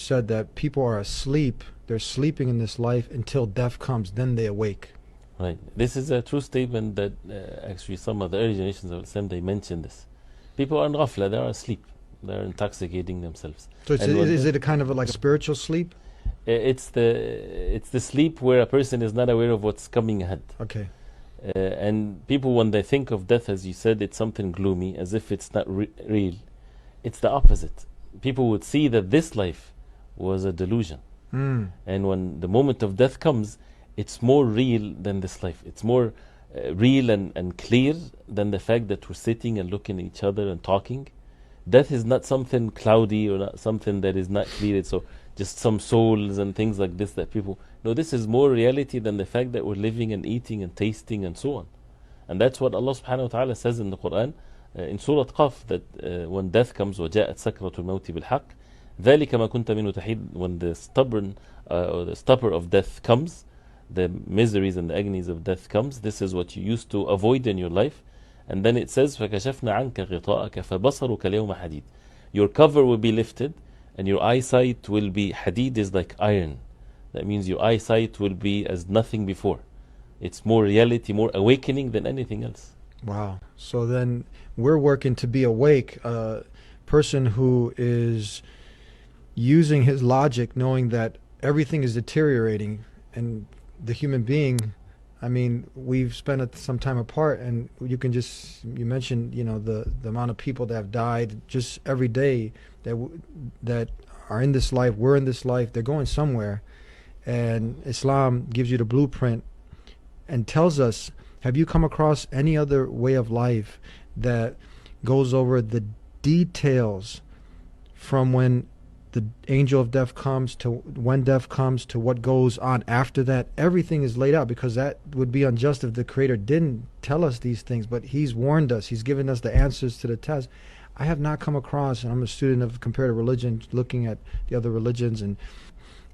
said that people are asleep. They're sleeping in this life until death comes, then they awake. Right. This is a true statement that actually some of the early generations of Islam, they mention this. People are in ghafla, they are asleep. They're intoxicating themselves. So is it a kind of like spiritual sleep? It's the sleep where a person is not aware of what's coming ahead. Okay. And people, when they think of death, as you said, it's something gloomy, as if it's not real. It's the opposite. People would see that this life was a delusion. And when the moment of death comes, it's more real than this life. It's more real and clear than the fact that we're sitting and looking at each other and talking. Death is not something cloudy or not something that is not clear. It's just some souls and things like this that people... No, this is more reality than the fact that we're living and eating and tasting and so on. And that's what Allah subhanahu wa ta'ala says in the Quran, in Surah Qaf, that when death comes, وَجَاءَتْ سَكْرَةُ الْمَوْتِ بِالْحَقِّ ذَلِكَ مَا كُنْتَ مِنْهُ تَحِيدٌ. When the stupor of death comes, the miseries and the agonies of death comes, this is what you used to avoid in your life. And then it says فَكَشَفْنَا عَنْكَ غِطَاءَكَ فَبَصَرُكَ الْيَوْمَ حَدِيدٌ. Your cover will be lifted and your eyesight will be... Hadid is like iron. That means your eyesight will be as nothing before. It's more reality, more awakening than anything else. Wow. So then we're working to be awake. A person who is using his logic, knowing that everything is deteriorating, and the human being, I mean, we've spent some time apart, and you mentioned, the amount of people that have died just every day that are in this life, we're in this life, they're going somewhere. And Islam gives you the blueprint and tells us, have you come across any other way of life that goes over the details from when the angel of death comes to when death comes to what goes on after that? Everything is laid out, because that would be unjust if the Creator didn't tell us these things. But He's warned us. He's given us the answers to the test. I have not come across, and I'm a student of comparative religion, looking at the other religions and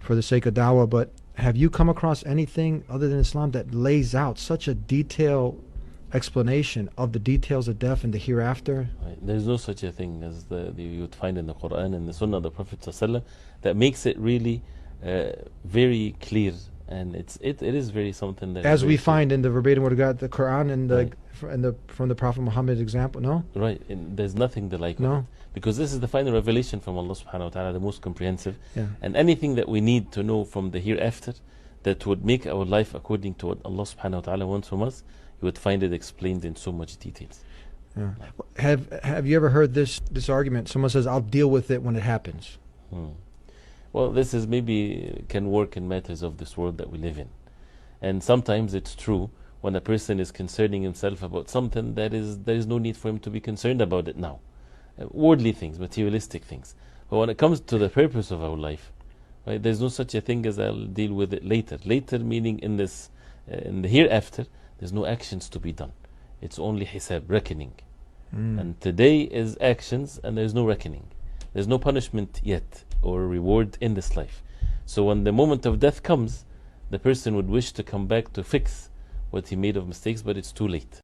for the sake of dawah, but have you come across anything other than Islam that lays out such a detailed explanation of the details of death and the hereafter? Right. There's no such a thing as you would find in the Quran and the Sunnah of the Prophet ﷺ that makes it really very clear, and it is very something that... As we find in the verbatim word of God, the Quran and from the Prophet Muhammad's example, no? Right, and there's nothing the like of it. Because this is the final revelation from Allah subhanahu wa ta'ala, the most comprehensive. Yeah. And anything that we need to know from the hereafter that would make our life according to what Allah subhanahu wa ta'ala wants from us, you would find it explained in so much details. Yeah. Have you ever heard this argument? Someone says, I'll deal with it when it happens. Well, this is maybe can work in matters of this world that we live in. And sometimes it's true when a person is concerning himself about something there is no need for him to be concerned about it now. Worldly things, materialistic things. But when it comes to the purpose of our life, right, there's no such a thing as I'll deal with it later. Later meaning in the hereafter, there's no actions to be done. It's only hisab, reckoning. And today is actions and there's no reckoning. There's no punishment yet or reward in this life. So when the moment of death comes, the person would wish to come back to fix what he made of mistakes, but it's too late.